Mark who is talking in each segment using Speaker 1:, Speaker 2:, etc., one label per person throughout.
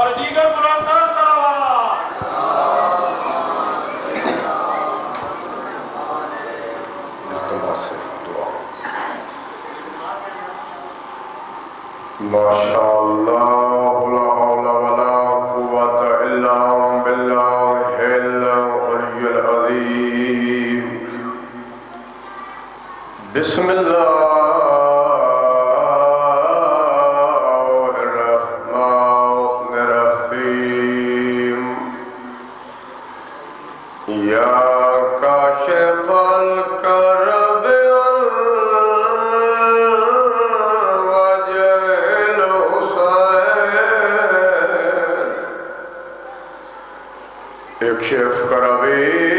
Speaker 1: اور دیگر بلندان صلوات۔
Speaker 2: اجتماع سے دعا۔ ماشاءاللہ لا حول ولا قوة الا باللہ العلی العظیم۔ بسم اللہ الرحمن الرحیم۔ یا کاشف الکرب والوجل حسین، اکشف کربی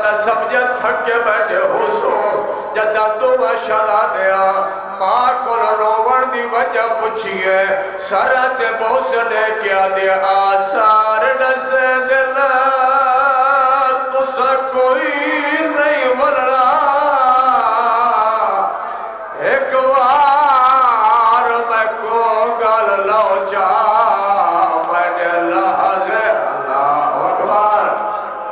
Speaker 2: میں سمجھا تھک کے بیٹھے ہو سو جدہ دعا شرا دیا ماں کو روڑ دی وجہ پوچھئے سرات بوسنے کیا دیا آثار نسے دلا تو سا کوئی نہیں ورڑا ایک وار میں کو گل لو جا میں نے لحظ اللہ اکبر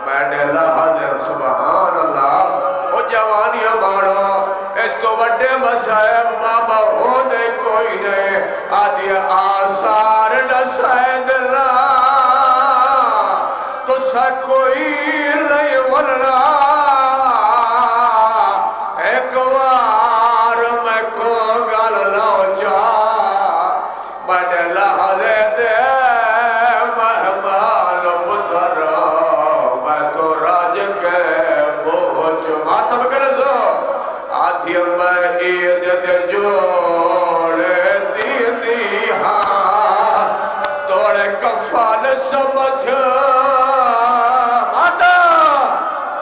Speaker 2: میں نے لحظ سبحان اللہ او جوانیاں مانو اس تو وڈے مسائب بابا ہونے کوئی نہیں آدھی آثار نسائد لا تو سا کوئی نہیں ورنہ ایک وار میں کو گل لو جا بڑے لحظے دے مہمان پتر میں تو راج کے بوجھ ماتم کرے سو آدھی میں عید دے جوڑے دی ہاں توڑے کفان سمجھ ماتا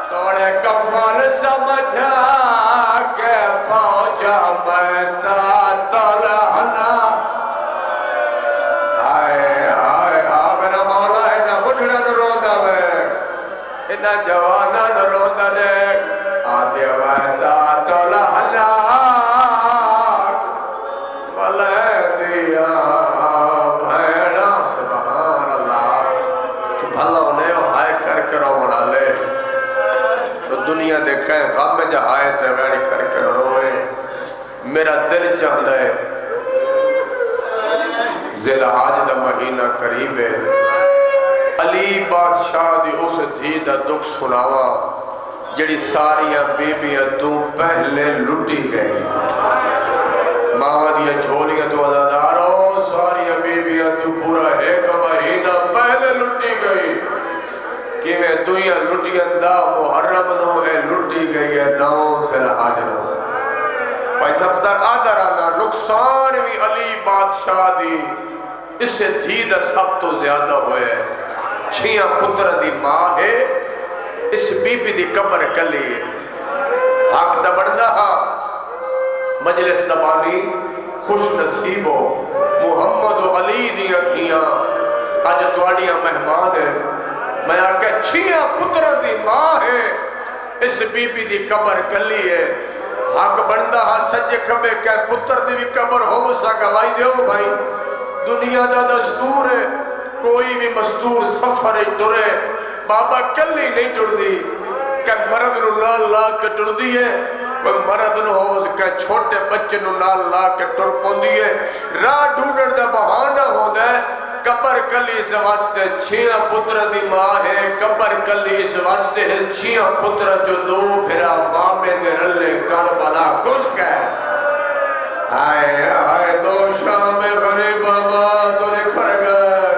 Speaker 2: توڑے کفان سمجھ کے پہنچا میں تلہنا آئے میرا مولا اینا بڑھنا نہ روندہ میں اینا جوانا نہ روندہ دیکھ آدھی میں تلہنا ملے دیا بھیڑا سبحان اللہ بھلا انہیں ہائے کر کے رو بنا لے تو دنیا دے کہیں غم میں جہائے تے ویڑی کر کے روئے میرا دل چاہتا ہے ذی الحج دا مہینہ قریب ہے علی بادشاہ دی اس دھی دا دکھ سناوا جڑی ساریاں بیبیاں تو پہلے لٹی گئی ماں دیا جھولیاں تو عزادارو ساریاں بیبیاں تو پورا ایک مہینہ پہلے لٹی گئی کہ میں دنیا لٹیاں دا محرم نو اے لٹی گئی ہے نو سے الحج نو بھائی سفتر آدھرانا نقصان بھی علی بادشاہ دی اس سے دھی دا سب تو زیادہ ہوئے چھیاں پتر دی ماں ہے اس بی بی دی قبر کلی ہے حق دا بڑھدا مجلس دبانی خوش نصیب ہو محمد و علی دیا کیاں آج توڑیاں مہمان ہے میں آکے چھیاں پتر دی ماں ہے اس بی بی دی قبر کلی ہے حق بڑھدا سجے کھبے کہ پتر دی بھی قبر ہو سا گوائی دے ہو بھائی دنیا دا دستور ہے کوئی بھی مستور سفر ٹرے بابا کلی نہیں ٹر دی کہ مرد نو نال لا کے ٹر دی ہے کوئی مرد نو ہو کہ چھوٹے بچے نو نال لا کے ٹر پوندی ہے راہ ڈھونڈر دا بہانہ ہوندہ ہے قبر کلی اس واسطے چھیاں پتر دی ماں ہے قبر کلی اس واسطے ہے چھیاں پتر جو دو پھرا بامے دے رلے کربلا کس گئے آئے آئے دو شام غریب بابا تو نکھر گئے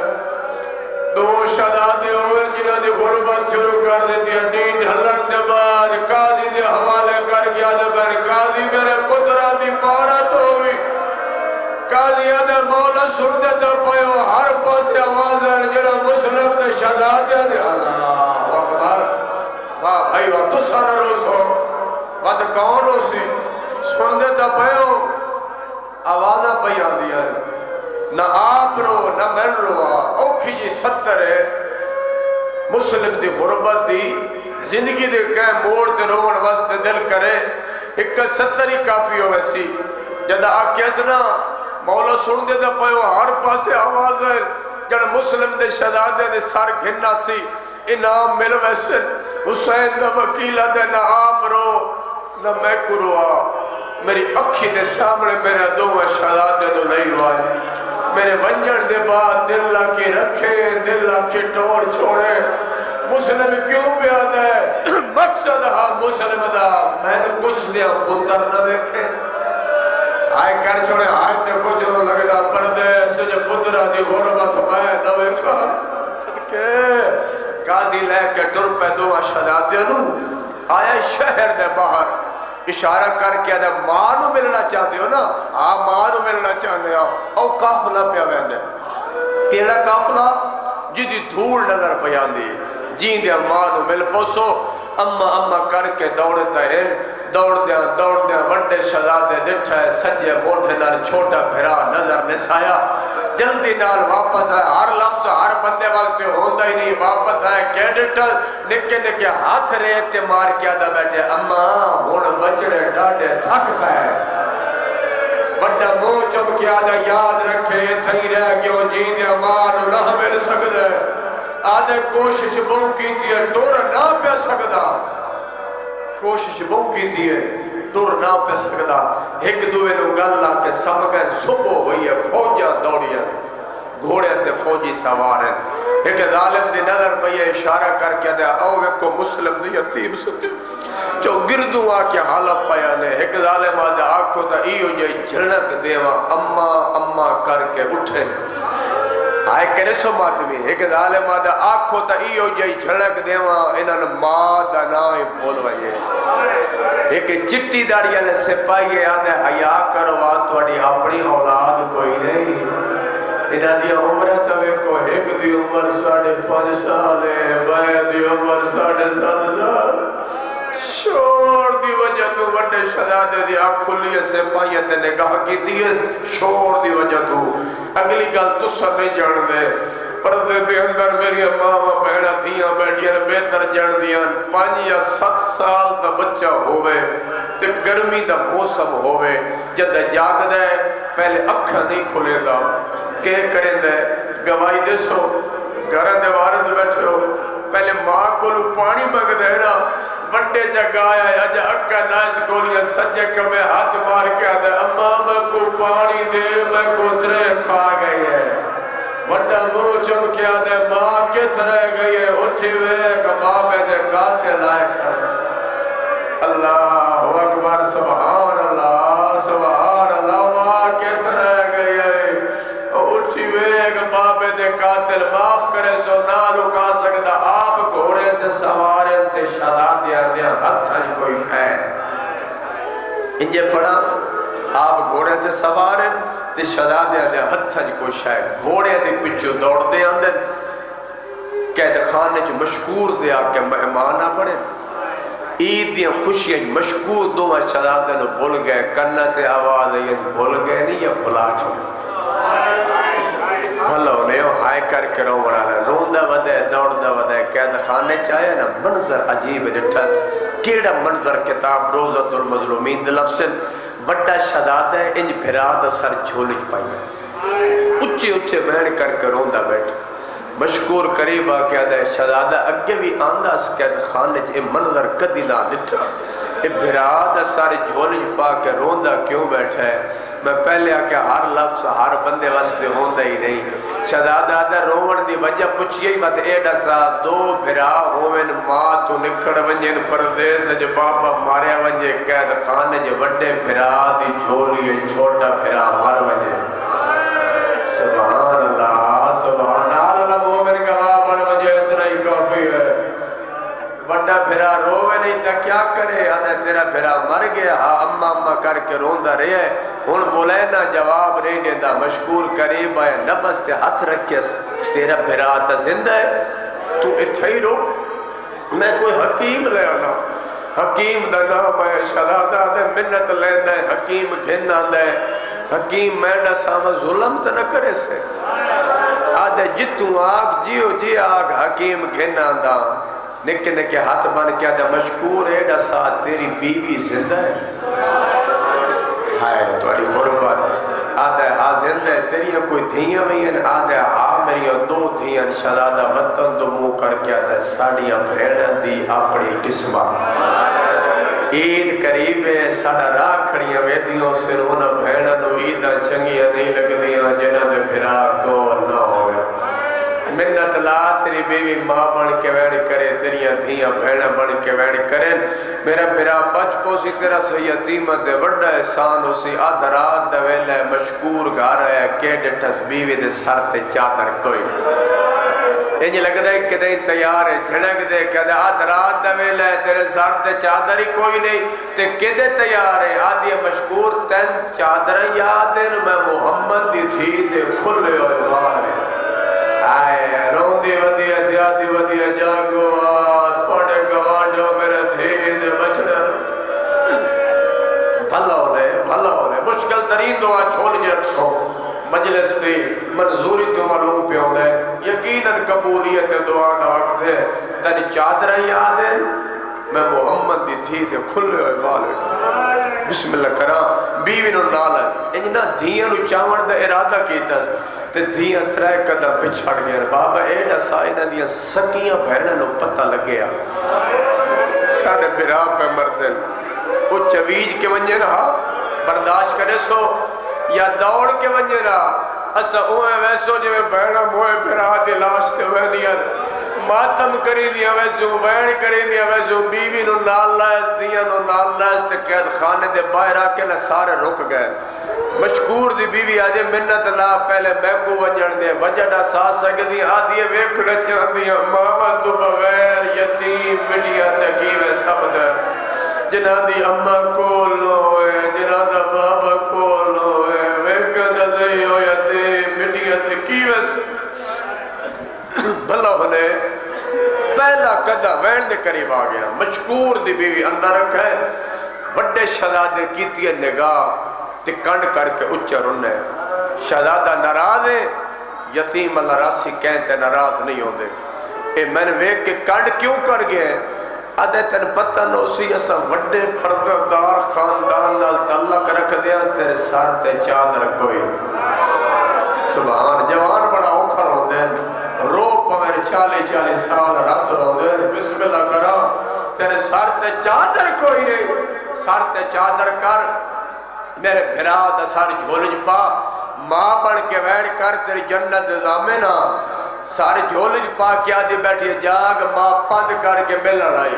Speaker 2: دو شہدادے ہوئے جنہ دی غربت شروع کر دیتی ہے دین ڈھلن دے بار قاضی دے حوالے کر گیا دے بار قاضی میرے پترہ دی پارت ہوئی قاضی دے مولا سردے سے پہو ہر پاس آواز ہے جنہ مسلم دے شہدادے دے اللہ اکبر واہ بھائی واہ تو سارا روز ہو وقت کون ہو سی سردے سے پہو آوازہ پہی آ دیا نہ آپ رو نہ میں روا اوکھی جی ستر ہے مسلم دی غربت دی زندگی دے کہیں موڑ تے روڑ وسط دل کرے ایک ستر ہی کافی ہو ویسی جدہ آکھ کیسنا مولا سن دے دا پہو ہر پاسے آواز ہے جڑ مسلم دے شہدادے دے سار گھننا سی انعام مل ویسے حسین دا وکیلہ دے نہ آپ رو نہ میں کروا میری اکھی دے سامنے میرے دو شہدادے دو نہیں ہوا ہے میرے ونجن دے بعد دل لاکے رکھے دل لاکے ٹور چھوڑے مسلم کیوں پہ آتا ہے مقصد مسلم دا میں نے کچھ دیا پتر نہ دیکھے آئے کر چھوڑے آئے تے کچھ نہ لگتا پردے سجے پترہ دی غربت میں نہ دیکھا صدقے قاضی لے کے ٹر پہ دو شہدادے نو آئے شہر دے باہر اشارہ کر کے آدھے ماں نو ملنا چاہتے ہو نا ماں نو ملنا چاہتے ہو او کافلہ پہ آویں دے کیڑا کافلہ جی دی دھول نظر پہ آن دی جین دے ماں نو مل پوسو اما اما کر کے دوڑتا ہے دوڑ دیا وڈے شہزادے ڈٹھا ہے سجے موڈے نال چھوٹا بھرا نظر نسایا جلدی نال واپس آئے ہر لفظ ہر بندے وقت ہوندہ ہی نہیں واپس آئے کیڈٹل نکے نکے ہاتھ ریت مار کے آدھا بیٹھے اما ہون بچڑے ڈاڑے تھک پائے بڑا منہ چپ کے آدھا یاد رکھے تھئی رہ گیوں جیندے امان نہ مل سکدے آدھے کوشش بہو کی تھی ٹور نہ پہ سکدا کوشش بہو کی تھی ٹور نہ پہ سکدا ایک دوے نو گل کے سم گئے صبح ہوئی ہے فوجیاں دوڑیاں گھوڑے تے فوجی سوار ہیں ایک ظالم دی نظر پہ اشارہ کر کے دے او کو مسلم دی یتیم ستے جو گردوں آکے حالت پیانے ایک ظالم آدھے آکھو تا ایو جے جھڑک دیوا اما کر کے اٹھے آئے کرے سو ماتوی ایک ظالم آدھے آکھو تا ایو جے جھڑک دیوا انہاں ماں دا نائیں بول وئے ایک چٹی داڑی علیہ سپاہی آدھے حیاء کرو آتوڑی اپنی اولاد کوئی نہیں انہاں دی عمر توے کو ایک دی عمر 5.5 سال ہے بائے دی عمر 7.5 سال شور دی وجہ تو وڈے شہزادے دی آنکھ کھلی سے پائیت نگاہ کی دیئے شور دی وجہ تو اگلی گل تو سب نہیں جان دے پردے دے اندر میری ماما بہنہ دیاں بیٹھیاں بہتر جان دیاں 5 یا 7 سال دا بچہ ہوئے تے گرمی دا موسم ہوئے جد جاگ دے پہلے اکھا نہیں کھلے دا کہ کریں دے گواہی دے سو گھرہ دے وارد بیٹھے ہو پہلے ماں کو لو پانی مگ دے نا بڑے جگہ آیا ہے اجا اکا ناش گولیاں سجے کبھے ہاتھ مار کے آدھے اماں میں کو پانی دے میں کو ترے کھا گئی ہے بڑا منہ چم کے آدھے ماں کت رہ گئی ہے اٹھی ہوئے کباں میں دے کاتے لائے کھائے اللہ اکبر سبحان اللہ ماں کت رہ گئی ہے اٹھی ہوئے کباں میں دے قاتل معاف کرے سو نہ رکا سکتا آپ گھوڑے تے سوارے تے شہزادیاں دے ہتھاں کوئی ہے انجے پڑھا آپ گھوڑے تے سوارے تے شہزادیاں دے ہتھاں کوئی ہے گھوڑے دے پچھو دوڑ دے آندے قید خانے چ مشکور دے آکے مہمان آ بڑے عید دیاں خوشیاں مشکور دو شہزادے نو بھول گئے کرنا تے آواز ہے بھول گئے نہیں یا بھلا چھوڑے بھلو نے ہائے کر کے رو مرانا روندہ ودے دوڑدہ ودے قید خانے چاہے نا منظر عجیب ڈٹھس کیڑا منظر کتاب روزت المظلومین دلفسن بڑا شہزاد ہے انج بھراد سر جھولج پائی اچھے اچھے بہن کر کے روندہ بیٹھ مشکور قریب آکے آدھے شہزادہ اگے بھی آندہ اس قید خانے چاہے منظر کدی نہ ڈٹھا بھراد سر جھولج پا کے روندہ کیوں بیٹھا ہے میں پہلے آکے ہر لفظ ہر بندے واسطے ہوندہ ہی نہیں شہزادہ آدھا رومن دی وجہ پچھئے ہی بات ایڈا سا دو بھرا ہوئن ماں تو نکڑ ونجن پردیس جو بابا ماریا ونجے قید خانے جو وڈے بھرا دی جھولی چھوٹا بھرا مار ونجے سبحان اللہ مومن کا بابا مجھے اتنا ہی کافی ہے بڑا بھرا روے نہیں تا کیا کرے آدھے تیرا بھرا مر گیا اما کر کے روندہ رہے ہون بولے نا جواب نہیں دیتا مشکور قریب آئے نبس تے ہاتھ رکھے تیرا بھرا تا زندہ ہے تو اتھا ہی رو میں کوئی حکیم لے آنا حکیم دا نام ہے شہزادہ دے منت لیندہ ہے حکیم گھن آندہ ہے حکیم میڈا ساما ظلم تا نہ کرے سے آدھے جتوں آگ جیو جی آگ حکیم گھن آندہ نکے نکے ہاتھ بان کیا دے مشکور ہے ڈسا تیری بیوی زندہ ہے ہائے توڑی غربت آدھے ہاں زندہ ہے تیری کوئی دھیاں میں ہیں آدھے ہاں میری 2 دھیاں شہزادہ وطن دو منہ کر کے آدھے ساڑیاں بھیڑاں دی اپنی قسمہ عید قریب ہے ساڑا راہ کھڑیاں ویدیوں سے رونا بھیڑاں دو عیدہ چنگیاں نہیں لگ دیاں جنہ دے پھرا کو نہ ہوگا منت لا تیری بیوی ماں بن کے ویڑ کرے تیریاں دھیاں بھیڑا بن کے ویڑ کرے میرا پھرا بچ پوسی تیرا سے یتیمت وڈا احسان اسی آدھ رات دا ویلے مشکور گھر ہے کیڈ ٹھس بیوی دے سر تے چادر کوئی انجھ لگ دے کہ دیں تیار ہے جھڑک دے کہ دے آدھ رات دا ویلے تیرے سر تے چادر ہی کوئی نہیں تے کدے تیار ہے آدھی مشکور تین چادر یاد ہے میں محمد دی تھی دے کھلے ہوئے بار ہے آئے روندی ودیا جاتی ودیا جاگو آت توڑے گوانڈو میرے دھید بچڑا بھلا ہونے مشکل ترین دعا چھوڑ جے اکسو مجلس دی منظوری تو معلوم پہ ہونے یقیناً قبولیت دعا نہ وقت ہے تنی چادرہ یاد ہے میں محمد دی تھی تے کھلے ہوئے والے بسم اللہ کرا بیوی نو نالا انجنا دھیاں نو چاون دا ارادہ کیتا تے دھیاں ترائے قدم پچھڑ گیا بابا ایڈا سائنہ دیا سکیاں بہنہ نو پتہ لگیا ساڑھے برا پہ مردن وہ چویج کے ونجے رہا برداشت کرے سو یا دوڑ کے ونجے رہا اسا اوہ ویسو جو بہنہ موہ برا دلاشتے ہوئے دیا ماتم کری دیا ویسو وین کری دیا ویسو بیوی نو نال لائز دیا نو نال لائز تے قید خانے دے باہر آکے نہ سارے رک گئے مشکور دی بیوی آجے منت اللہ پہلے میں کو وجن دے وجڑا ساس سکتی آدھی ویکھڑے چاندیا ماما تو بغیر یتیم مٹیا تکیوے سب دے جنہ دی اممہ کول نو ہوئے جنہ دا بابا کول نو ہوئے ویکھڑے دے ہو یتیم مٹیا تکیوے بھلا ہونے پہلا قدم وین دے قریب آ گیا مشکور دی بیوی اندر رکھے بڑے شہزادے کیتی ہے نگاہ تے کنڈ کر کے اچھا رننے شہزادہ ناراض ہے یتیم اللہ راسی کہتے ناراض نہیں ہوں دے اے میں نے ویک کے کنڈ کیوں کر گئے آدھے تن پتہ نو سی ایسا وڈے پردردار خاندان نال تعلق رکھ دیا تیرے ساتھ تے چادر کوئی سبحان جوان بڑا اوکھر ہوں دے رو پا میرے 40 سال رات ہوں دے بسم اللہ کرا تیرے سر تے چادر کوئی نہیں سر تے چادر کر میرے بھرا دا سر جھولج پا ماں بڑھ کے بیٹھ کر تیری جنت زامنہ سر جھولج پا کیا دی بیٹھی جاگ ماں پند کر کے ملن آئی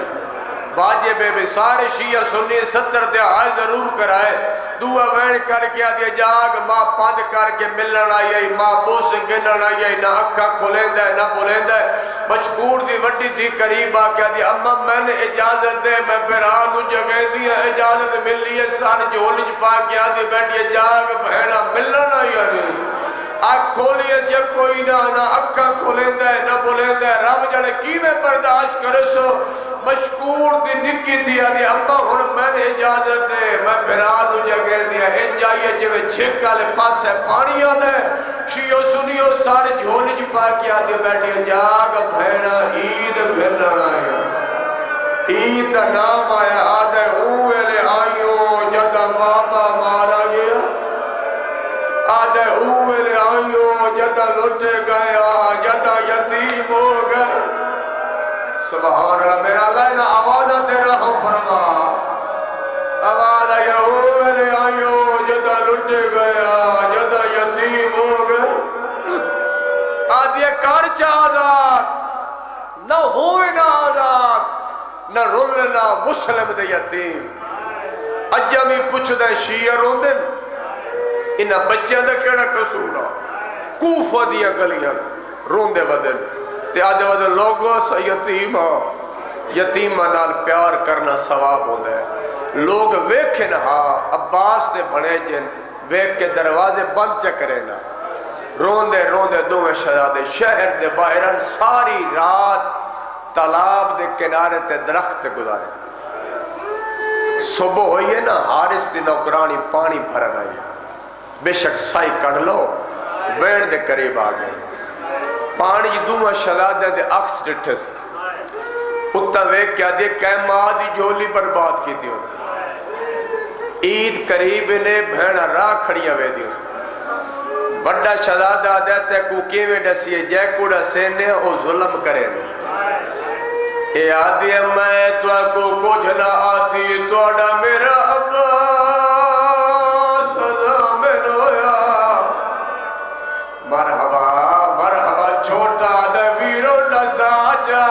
Speaker 2: باجے بے بے سارے شیعہ سنی 70 دہائی ضرور کرائے دعا وین کر کے آدھے جاگ ماں پند کر کے ملن آئی ماں بوس گنن آئی نہ اکھا کھولیں دے نہ بولیں دے مشکور دی وڈی تھی قریب آ کے آدھے اما میں نے اجازت دے میں پیرانو جگہ دیا اجازت مل لیے سار جھولج پا کے آدھے بیٹھے جاگ بہنا ملن آئی آنکھ کھولی اس یا کوئی نہ اکھا کھولیں دے نہ بولیں دے رب جڑے کی میں برداشت کرے سو مشکور دی نکی تھی آدھی اما ہن میں نے اجازت دے میں پیرانو جگہ دیا ان جائیے جو چھکا لے پاس ہے پانی آدھے شیعو سنیو سارے جھولج پا کے آدھے بیٹھے جاگ بہنا عید گھرنا آیا عید دا نام آیا آدھے اوے لے آئیو جدا بابا مارا گیا آدھے اوے لے آئیو جدا لٹے گیا جدا یتیم ہو گیا سبحان اللہ میرا اللہ انہا آوازہ تیرا ہم فرما آوازہ یا اوے لے آئیو جدا لٹے گیا جدا یتیم ہو گیا آدھے کارچ آزاد نہ ہوئے نہ آزاد نہ رولنا مسلم دے یتیم اجا میں پوچھ دے شیعہ روندن انہا بچے دے کیڑا قصورا کوفہ دیا گلیاں روندے ودن تے آدھے ودن لوگوں سا یتیمہ نال پیار کرنا ثواب ہوندے لوگ ویکھن ہاں عباس دے بڑے جن ویکھ کے دروازے بند چکرے نا روندے روندے دوویں شہزادے شہر دے باہرن ساری رات تالاب دے کنارے تے درخت گزارے صبح ہوئیے نا حارس دی نوکرانی پانی بھرن آئی بے شک سائی کڑ لو وین دے قریب آگئے پانی دوویں شہزادے دے عکس ڈٹھس اتنا ویک کیا دے کہما دی جھولی برباد کی تھی عید قریب نے بھیڑا راہ کھڑیا وے دی اس بڑا شہزادہ دیتے کوکی میں ڈسیے جے کوڑا سینے او ظلم کرے اے آدھی میں تو کو کچھ نہ آتی توڑا میرا عباس سزا میں نویا مرحبا مرحبا چھوٹا دویرو نساچا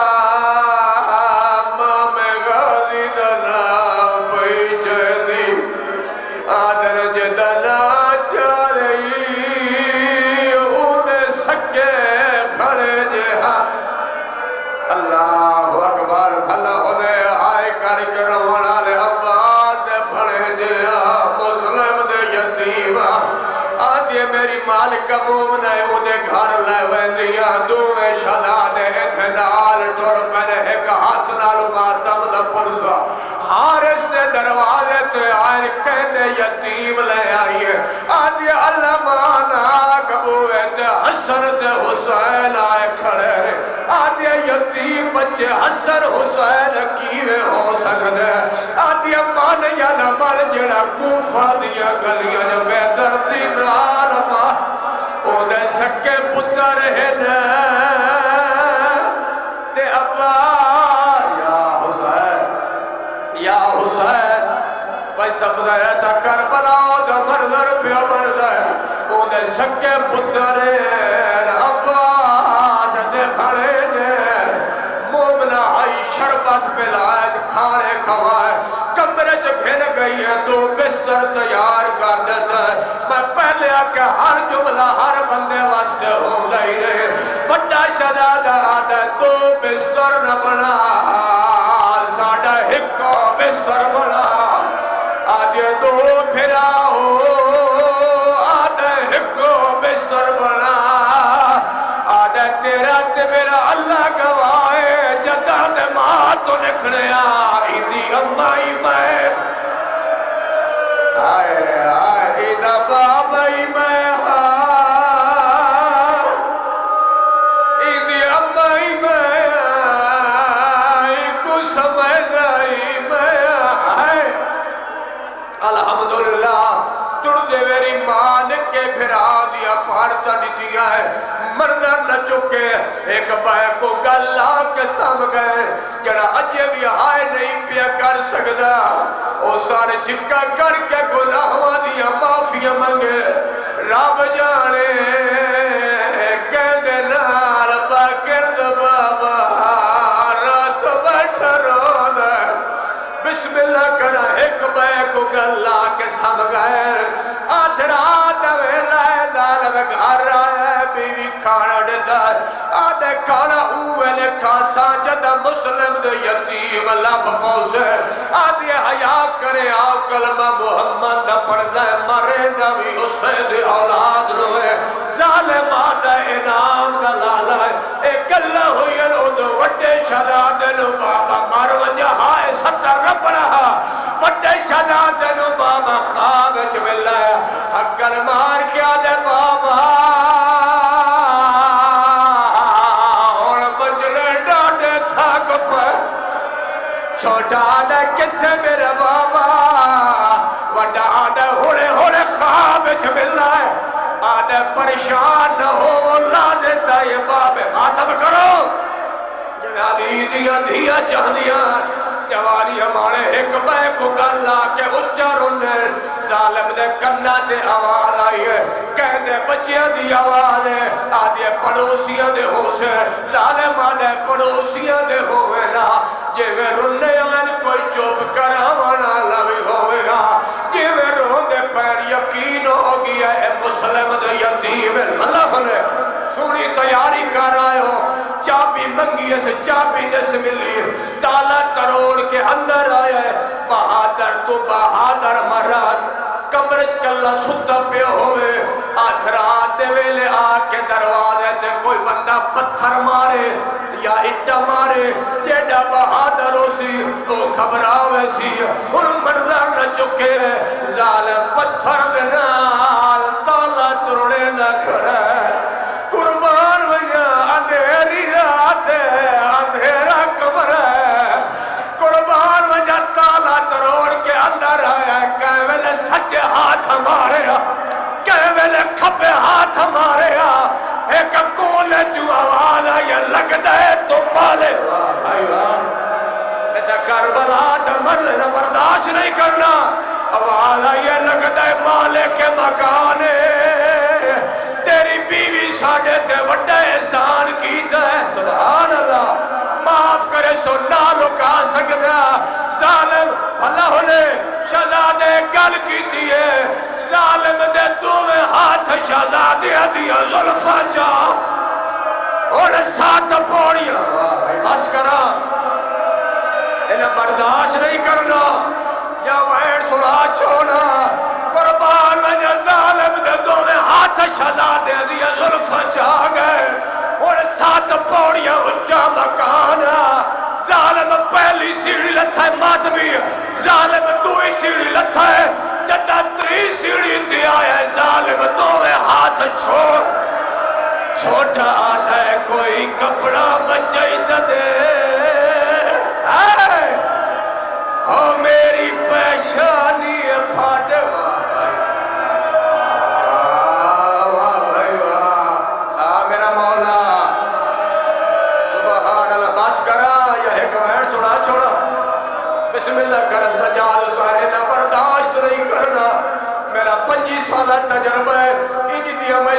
Speaker 2: مالک مومنہ اودے گھر لے ویندیاں دوویں شہزادے اتھے نال ٹر پنے ایک ہاتھ نال کہنے یتیم لے آئیے آدھے اللہ مانا کبوے تے حسن تے حسین آئے کھڑے آدھے یتیم بچے حسن حسین کیوے ہو سکتے آدھے مان یا نہ مان جڑا کوفہ دیا گلیاں جو بے دردی نال ماں اونے سکے پتر ہے نا تے ابا یا حسین بھائی سفدہ ہے تا کربلا دا منظر پہ بردہ ہے اونے سکے پتر عباس دے کھڑے جے مومنہ آئی شربت پہ لائج کھانے کھوائے کمرے چ گھن گئی ہے دو بستر تیار کر دیتا ہے میں پہلے آکے ہر جملہ ہر بندے واسطے ہوں گئی رہے بڑا شہزادہ آدھے دو بستر نہ بنا ساڑھا ہکو بستر بنا آدھے دو پھرا ہو آدھے ہکو بستر بنا آدھے تیرا تے میرا اللہ گواہے جدہ دے ماں تو نکھنے آئی امائی میں آئے آئے دا بابائی میں ایدی امائی میں کو سمجھائی میں آئے الحمدللہ تردے میری مان کے پھرا دیا پارتا دیتیا ہے مردر نہ چکے ایک بائے کو گلہ کے سام گئے جڑا اجے بھی آئے نہیں پیا کر سکتا او سارے چکا کر کے گناہوں دیا معافیا منگے رب جانے کہندے نال باکرد بابا رات بیٹھ رونا بسم اللہ کرا ایک بائے کو گلہ کے سام گئے آدھرا دویلہ دال گھر آئے بیوی کھانا دیتا آدھے کھانا اوے لکھا ساجدہ مسلم دے یتیم لب موسے آدھے حیاء کرے آو کلمہ محمد دا پڑھتا ہے مرے نبی اسے دے اولاد روئے ظالم آدھے انعام دا لالا ہے ایک اللہ ہوئی انہوں وڈے شہزادے نو بابا مارونجا ہائے ستر رب رہا وڈے شہزادے نو بابا خواب چملہ ہے حقل مار کیا دے بابا اور بجلے ڈاڑے تھاک پر چھوٹا آدھے کتے میرے بابا وڈا آدھے ہوڑے ہوڑے خواب چملہ ہے آدھے پریشان نہ ہو لازتا یہ بابے ماتم کرو جنالی دیا دیا چاہ دیا جواری ہمارے ایک بے کو گلہ کے اچھا رونے ظالم دے کنہ تے آواز آئی ہے کہندے بچیاں دی آواز ہے آدھے پڑوسیاں دے ہو سے ظالم آدھے پڑوسیاں دے ہوئے نا جے میں رونے آئین کوئی چوپ کراوانا لوی ہوئے نا جے میں روندے پیر یقین ہو گیا اے مسلم دے یتیم اللہ نے سونی تیاری کر آئے ہو چابی منگی سے چابی نس ملی تالا تروڑ کے اندر آیا ہے بہادر تو بہادر مراد کمرج کلہ ستا پہ ہوئے آدھرات دے ویلے آکے دروازے تے کوئی بندہ پتھر مارے یا اٹا مارے جیڑا بہادر ہو سی تو خبراوے سی ان منظر نہ چکے ظالم پتھر دنال تالا تروڑے نہ کھڑا قربان بھیا اندھیری رات ہے اندھیرا کمر ہے قربان بھیا تالا تروڑ کے اندر آیا کہے ویلے سچے ہاتھ ہمارے کہے ویلے کھپے ہاتھ ہمارے ایک کول جو آواز آیا لگ دے تو مالے ایتا کربلا دمر لینا برداشت نہیں کرنا آواز آیا لگ دے مالے کے مکانے تیری بیوی ساڑھے تے وڈا احسان کیتا ہے سبحان اللہ معاف کرے سو نہ لکا سکتا ظالم اللہ نے شہزادے گل کیتی ہے ظالم دے دوویں ہاتھ شہزادے دیا ظلفہ جا اور ساتھ پوڑیاں بس کرا انہیں برداشت نہیں کرنا یا وین سنا چھوڑا قربان وجہ ظالم دے دوویں ہاتھ شہزادے دیا ظلفہ جا گئے اور ساتھ پوڑیاں اچھا مکانا ظالم پہلی سیڑھی لتھا ہے ماتمی ظالم دوئی سیڑھی لتھا ہے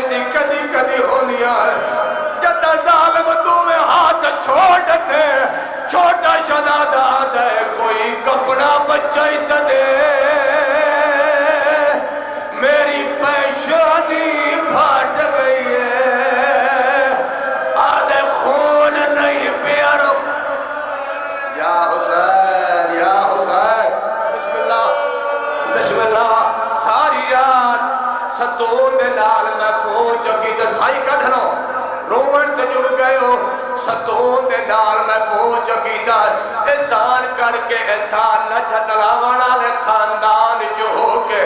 Speaker 2: سی کدی کدی ہونیا جد ظالم دوے ہاتھ چھوڑ دے چھوٹا شہزادہ دے کوئی کپڑا بچائی دے میری پیشانی پھٹ گئی ہے آدھے خون نہیں پیارو یا حسین یا حسین بسم اللہ ساری رات ستون دے نال میں فوج جگی تے سائی کڈھ لو رومن تے جڑ گئے ہو ستون دے نال میں فوج جگی تے احسان کر کے احسان نہ جتلاوانا لے خاندان جو ہو کے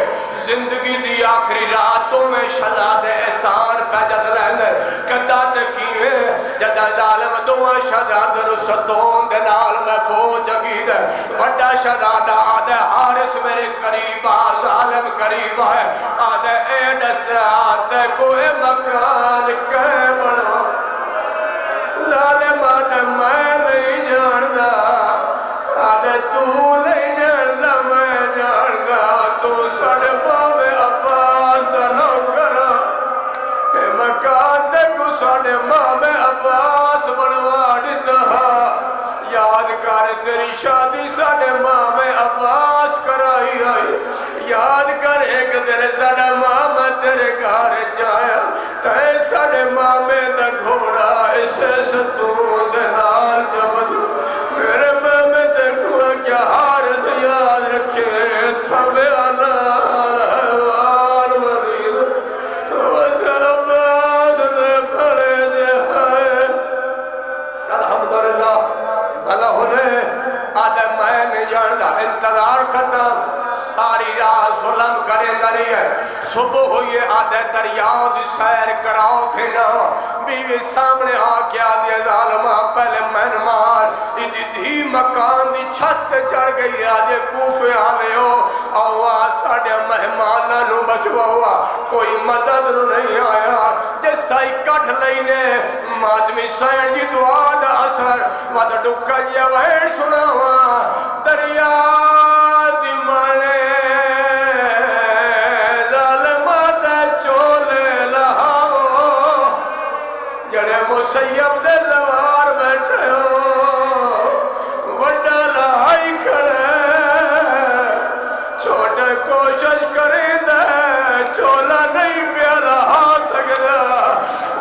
Speaker 2: زندگی دی آخری راتوں میں شہزادے احسان پہ جت لینے کدہ تکیوے جدہ ظالم دعا شہزادہ رو ستون دے نال میں فوج جگی دے وڈا شہزادہ آدھے حارس میرے قریب آ ظالم قریب آئے آدھے اے دستے آتے کوئی مکان کے بڑھو ظالم آدھے میں نہیں جاندہ آدھے تو نہیں جاندہ میں جاندہ تو سڑ پاوے عباس دا نوکرہ اے مکان دے کو سڑ ماں عباس بڑھواڑی تہا یاد کر تیری شادی سڑ ماں عباس کرائی آئی یاد کر ایک دن سڑ ماں تیرے گھر جایا تے سڑ ماں دا گھوڑا اسے ستون دے نال جبدو میرے میں دیکھو کیا حارس یاد رکھے تھوے آنا حیوان مرید وزر عباس دے پڑے دے ہے الحمدللہ بھلا ہونے آدھے میں نہیں جاندہ انتظار ختم ساری رات ظلم کرے دری ہے صبح ہوئے آدھے دریاؤں دی سیر کراؤ بھینا بیوی سامنے آکے آدھے ظالمہ پہلے من مار ایدی دھی مکان دی چھت چڑھ گئی آدھے کوفے آلے ہو آوا ساڑھے مہمانہ نو بچوا ہوا کوئی مدد نو نہیں آیا جس سائی کٹھ لینے مادمی سین جی دعا دا اثر واد ڈکا جیا وین سنا ہوا دریا دی مانے مسیب دے زوار بیٹھے ہو وڈا لائی کھڑے چھوٹے کوشش کریں دے چولا نہیں پیالا ہا سکتا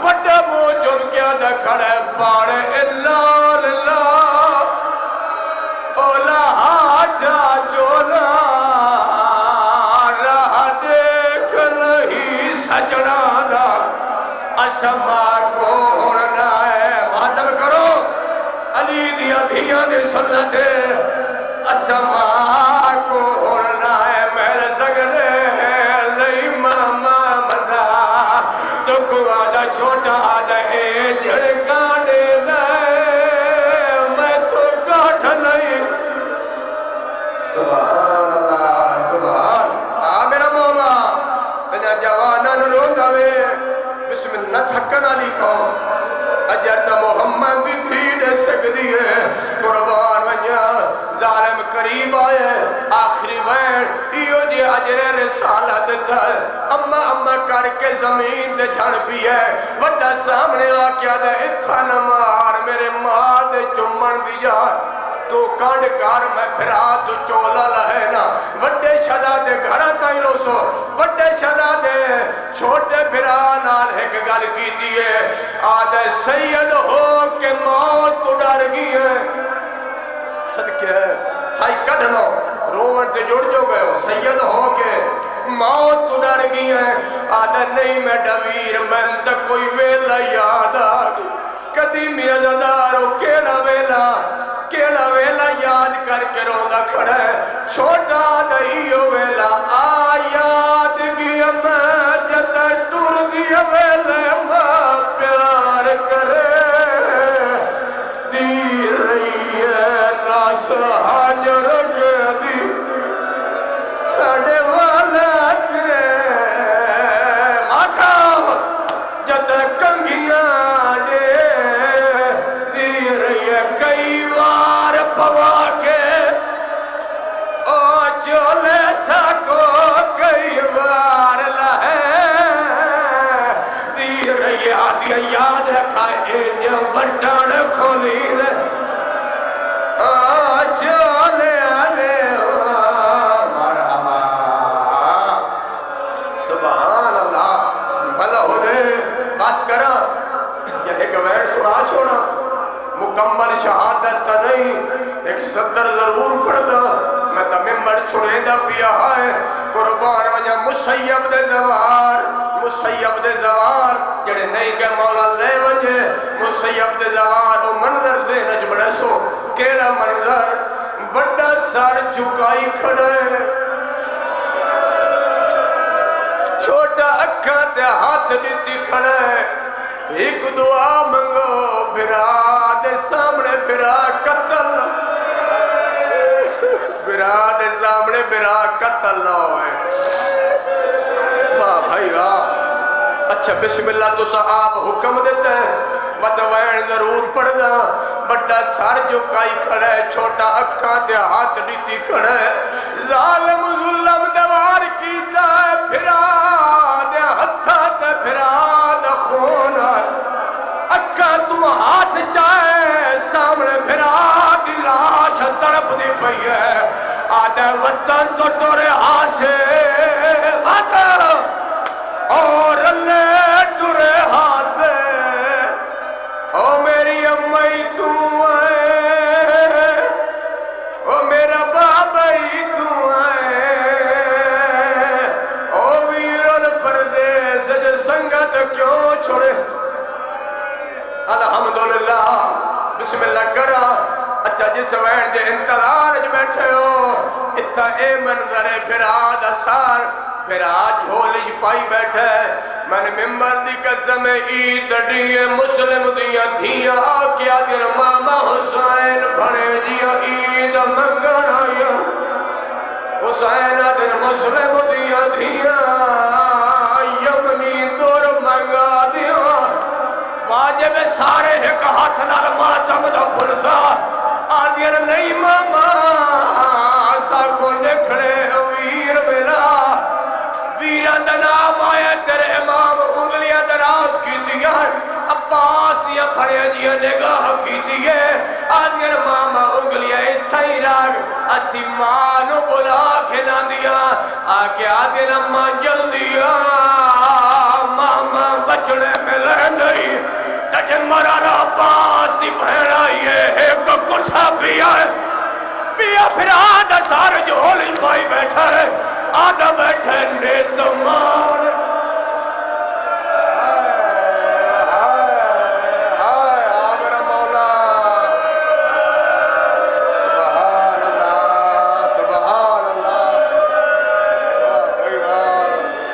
Speaker 2: وڈا موجب کیا دے کھڑے پاڑے اللہ اللہ اولا ہا جا چولا راہ دیکھ نہیں سجنا دا اسما کو علی دیا دھیاں دے سنتے اسما کو ہونا ہے میرے سگنے نہیں ماما مدہ تو کو آدھا چھوٹا آدھا اے جھڑکانے دے میں تو گاٹھ نہیں سبحان اللہ سبحان میرا مولا میرا جوانا رو دوے بسم اللہ تھکن علی کو اجرتا محمد بھی بھیڑ سکتی ہے قربان ونیا ظالم قریب آئے آخری وین ایو جی اجر رسالت دل اما کر کے زمین دے جھڑ بھی ہے وڈا سامنے آکیا دے اتھا نمار میرے ماں دے چمن دیا تو کانڈ کار میں پھرا تو چولا لہینا وڈے شدہ دے گھرہ تائیں لو سو وڈے شدہ دے چھوٹے پھرا نال ایک گل کی دیئے آدھے سید ہو کہ موت تو ڈر گئی ہے صدقے سائی کڑھ لو رومن تے جڑ جو گئے ہو سید ہو کہ موت تو ڈر گئی ہے آدھے نہیں میں ڈویر میں تک کوئی ویلا یاد آگی کدی میرا زدارو کیلا ویلا یاد کر کے روندہ کھڑا ہے چھوٹا دائیو ویلا آیاد گیا میں جتا ٹور گیا ویلا ماں پیار کرے دی رہی ہے راس حاجر کے دی ساڑے والا کے ماتا جتا کنگیاں پوا کے او مزید چلے آلے مرحبا سبحان اللہ بھلا ہو دے بس کرا یا ایک ویڈ سنا چھوڑا مکمل شہادت تا نہیں ایک صدر ضرور پڑھ دا میں تا ممبر چھوڑے دا پیا ہے قربان وجہ مسیب دے زوار جڑے نہیں کہ مولا لے وجہ مسیب دے زوار او منظر سے نج بڑے سو کیڑا منظر بڑا سار جھکائی کھڑے چھوٹا اکھا تے ہاتھ دیتی کھڑے ایک دعا منگو بھرا دے سامنے بھرا قتل بھرا دے سامنے بھرا قتل نہ ہوئے واہ بھائی واہ اچھا بسم اللہ تو صاحب حکم دیتے ہیں مدوین ضرور پڑھنا بڑا سر جو کائی کھڑے چھوٹا اکھاں دے ہاتھ دیتی کھڑے ظالم ظلم دوار کیتا ہے بھرا دے ہتھا دے بھرا دے خون اکھاں تو ہاتھ چاہے سامنے بھرا دی لاش طرف دی پئی ہے آدھے وطن تو ٹورے ہاسے اور اللہ ٹورے ہاسے او میری امائی تو آئے او میرا بابائی تو آئے او ویرن پردیس جو سنگت کیوں چھوڑے الحمدللہ بسم اللہ کرا اچھا جس وین دے انتظار جو بیٹھے ہو اتھا اے منظر بھراد سار بھراد جھولی پائی بیٹھے میں نے ممبر دی قسم عید ڈیئے مسلم دیا دھیا آکیا دن ماما حسین بھڑے جیا عید منگنا یا حسین دن مسلم دیا دھیا یمنی دور منگا دیا واجب سارے ایک ہاتھ نال ماتم دا پرسا آدھیر نہیں ماما سا کو نکھڑے ویر میرا ویران دا نام آیا تیرے امام انگلیاں دراز کی دیا عباس دیا بھڑیا دیا نگاہ کی دیا آدھیر ماما انگلیاں اتھائی راگ اسی مانو بلا کھنا دیا آکے آدھیر اماں جل دیا ماما بچڑے میں لے گئی تجھے مرارا پاس دی بہن آئی ہے ایک کٹھا پیا ہے پیا پھر آدھا سار جو ہولی پائی بیٹھا ہے آدھا بیٹھے نیت مان آمرا مولا سبحان اللہ سبحان اللہ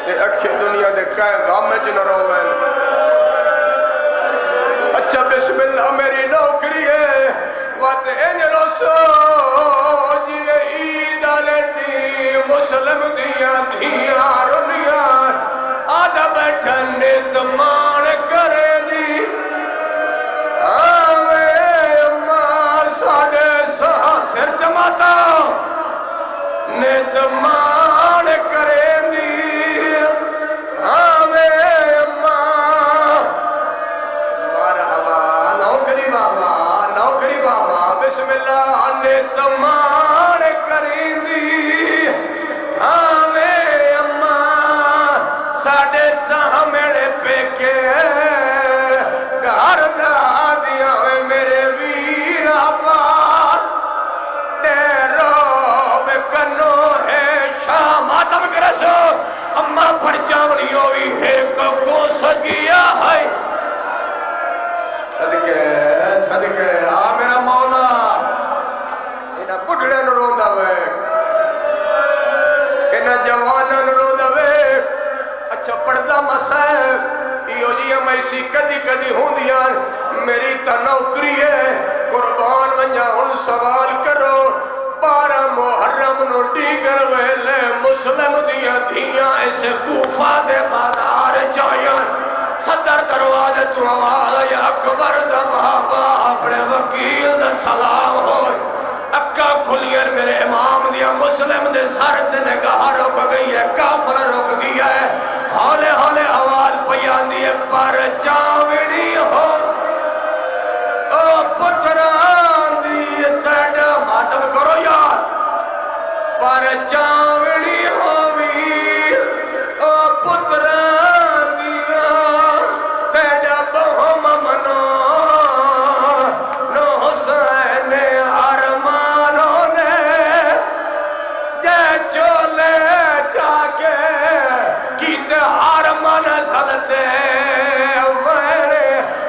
Speaker 2: یہ اکھے دنیا دے کائے غام میں جنہ روویں اچھا بسم اللہ میری نوکری ہے وات این رسو جیوے عید آلیتی مسلم دیا دھیا رنیا آدھا بیٹھن نیت مان کرے دی آوے اماں ساڑے سہا سر جماتا نیت مان کرے دی آوے نوکری بابا بسم اللہ نیت مان کریں دی ہمیں اماں ساڑے ساہ میرے پیکے گھر دا دیا ہوئے میرے ویر آباد تیرو بکنو ہے شام آتم کرسو اماں پر چاوڑی ہوئی ہے کو سگیا ہے صدقے میرا مولا انہا پٹھڑے نہ روندہ وے انہا جوانا نہ روندہ وے اچھا پڑھتا مسائب ایو جی ہم ایسی کدی ہوں دیا میری تا نوکری ہے قربان ونجا ان سوال کرو 12 محرم نو ڈیگر ویلے مسلم دیا دھیاں ایسے کوفہ دے بازار چاہیاں صدر دروازے تو آواز یا اکبر دا بابا اپنے وکیل دا سلام ہوئے اکا کھلیر میرے امام دیا مسلم دے سر تے نگاہ رک گئی ہے کافر رک گئی ہے ہولے ہولے آواز پیان دیئے پر چاوڑی ہو او پر تے ہار من سلتے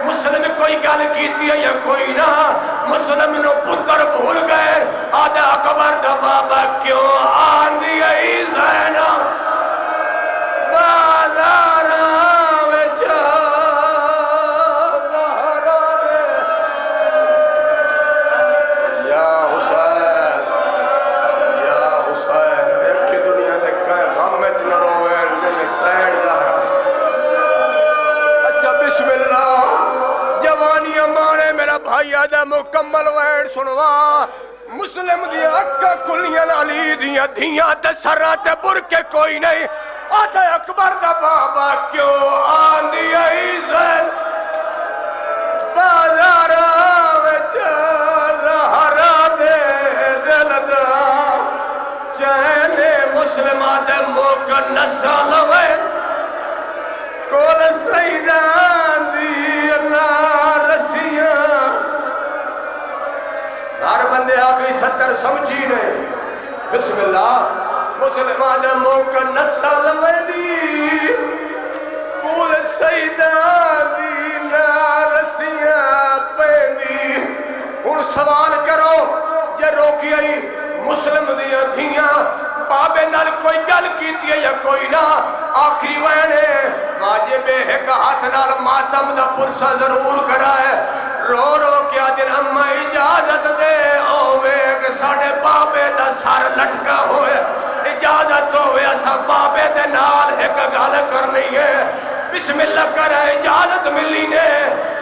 Speaker 2: مسلم کوئی گل کیتی ہے یا کوئی نہ مسلم نو پتر بھول گئے آدھا اکبر دا بابا کیوں آندی ای زینب بازارا وچا زہرا دے یا حسین ایک دنیا دے کہیں غم میں نہ روئے جنہیں سین زہرا اچھا بسم اللہ جوانی مانے میرا بھائی آدھا مکمل وین سنوا مسلم دیا اکا کلیاں علی دیا دھیاں تے سرہ تے برکے کوئی نہیں آدھا اکبر دا بابا کیوں آندی ای زین بازارا وچا زہرا دے دل دا چہنے مسلمہ دے موک نسل وین کول سیدان دی اللہ رسیاں ہر بندے آگئی 70 سمجھی نہیں بسم اللہ مسلمان موقع نسل ویدی کول سیدان دی اللہ رسیاں پیندی ان سوال کرو یہ روکی آئی مسلم دیا دھیاں بابے نال کوئی گل کیتی ہے یا کوئی نہ آخری وینے واجب ہے کہ ہاتھ نال ماتم دا پرسا ضرور کرا ہے رو رو کیا دن اما اجازت دے اوے کہ ساڑھے بابے دا سار لٹکا ہوئے اجازت ہوئے سا بابے دے نال ایک گال کرنی ہے بسم اللہ کرے اجازت ملی نے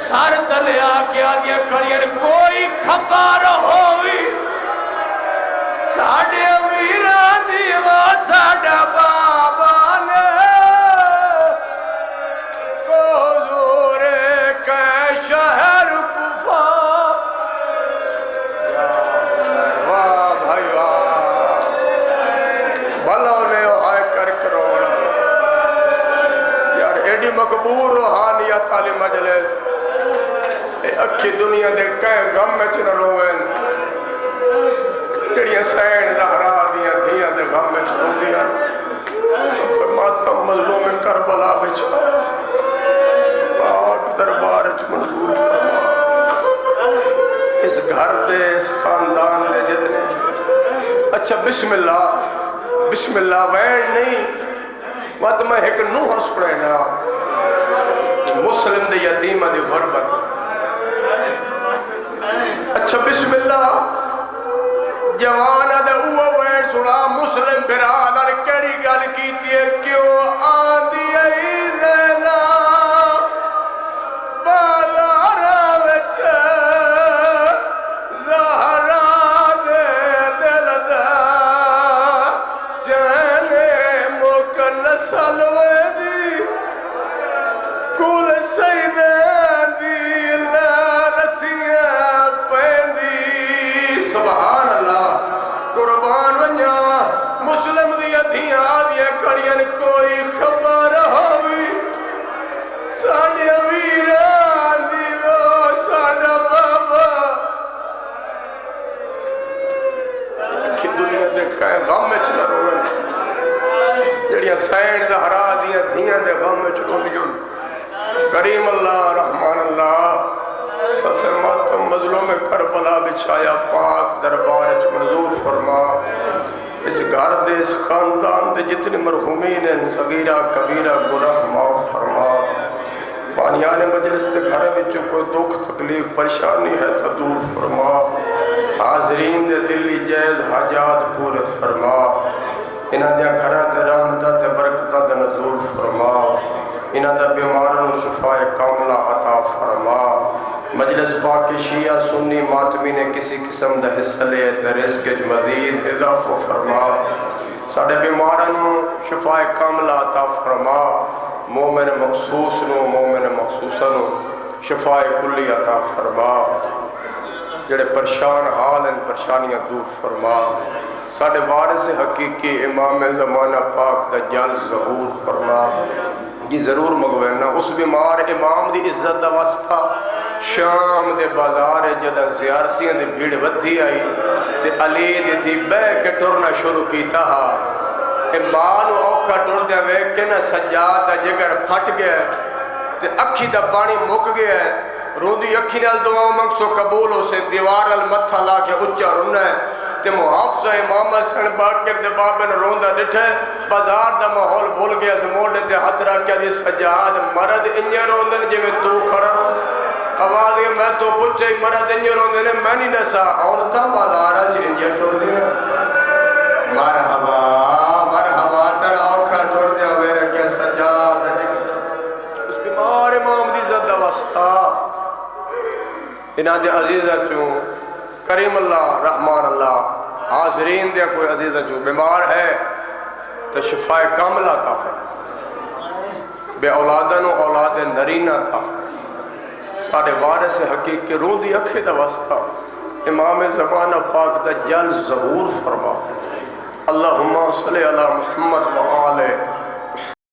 Speaker 2: سار تلیا کیا دیا کریر کوئی خبر ہوئی ساڑھے ویران دیوا ساڑھا بابا نے کو زور کے شہر کفا واہ بھائی واہ بھلوں نے آئے کر کرو یار ایڈی مقبول روحانیت علی مجلس اے اکھی دنیا دے کہیں غم میں چنہ روئن جڑیاں سین زہرا دیاں دھیاں دے غم میں چھوڑ دیا صف ماتم مظلوم کربلا بچھا پاک دربار منظور فرما اس گھر دے اس خاندان دے جتنے اچھا بسم اللہ وین نہیں وقت میں ایک نوح سپڑے نا مسلم دے یتیمہ دے غربت اچھا بسم اللہ جوانا دے اوہ وین سنا مسلم برادر کیڑی گل کیتی ہے کیوں آندی ای زینا بازارا وچا زہرا دے دل دا چہنے موک نسل ویدی کول سیدان دی اللہ رسیاں پیندی سبحان اللہ قربان ونیا مسلم دیا دھیاں آدھیا کڑین کوئی خبر ہوئی ساڑھے ویران دیو ساڑھا بابا کی دنیا دے کہیں غم میں چلا روئے جڑیاں سین زہرا دیا دھیاں دے غم میں چلو دیوں کریم اللہ رحمان اللہ صف ماتم مظلوم کربلا بچھایا پاک دربار منظور فرما اس گھر دے اس خاندان دے جتنے مرحومین ہیں صغیرہ کبیرہ گناہ معاف فرما بانیان مجلس دے گھر وچوں کوئی دکھ تکلیف پریشانی ہے تو دور فرما حاضرین دے دلی جائز حاجات پورے فرما انہاں دیا گھراں تے رحمتاں تے برکتاں دے نزول فرما انہاں دا بیماروں شفاء کاملہ عطا فرما مجلس باقی شیعہ سنی ماتمی نے کسی قسم دا حصہ لے در رزق مزید اضافہ فرما ساڑھے بیماروں شفاء کاملہ عطا فرما مومن مخصوصاً شفاء کلی عطا فرما جڑے پریشان حال ہیں پریشانیاں دور فرما ساڑھے وارث حقیقی امام زمانہ پاک دا جل ظہور فرما جی ضرور مگوینا اس بیمار امام دی عزت دا واسطہ شام دے بازار جدہ زیارتیاں دے بھیڑ ودھی آئی تے علی دی تھی بے کے ٹرنا شروع کیتا ہا ماں اوکھا ٹر دیا ویک کے نا سجاد دا جگر پھٹ گیا تے اکھی دا پانی مک گیا ہے روندی اکھی نال دعا منگ سو قبول ہو سے دیوار المتھا لا کے اچھا رونا ہے تے محافظہ امام حسن باقر دے بابے نے روندا ڈٹھا ہے بازار دا ماحول بھول گیا سے موڑے تے ہاتھ رکھ کے دی سجاد مرد انجے روندن جویں تو کھڑا آواز ہے میں تو پوچھے مرد انجے روندے نے میں نہیں نسا عورتاں بازار چ انجے ٹر دیا مرحبا مرحبا تر اوکھا ٹر دیا ہوئے کہ سجاد اس بیمار امام دی زدہ وسطا انہاں دے عزیزہ چوں کریم اللہ رحمان اللہ حاضرین دے کوئی عزیزہ چوں بیمار ہے تو شفاء کاملہ تافر بے اولادن و اولاد نرینہ تافر سارے وارث حقیق کے رو دی اکھے دا وسطا امام زمانہ پاک دا جل ظہور فرما اللہم صلی علی محمد و آلہ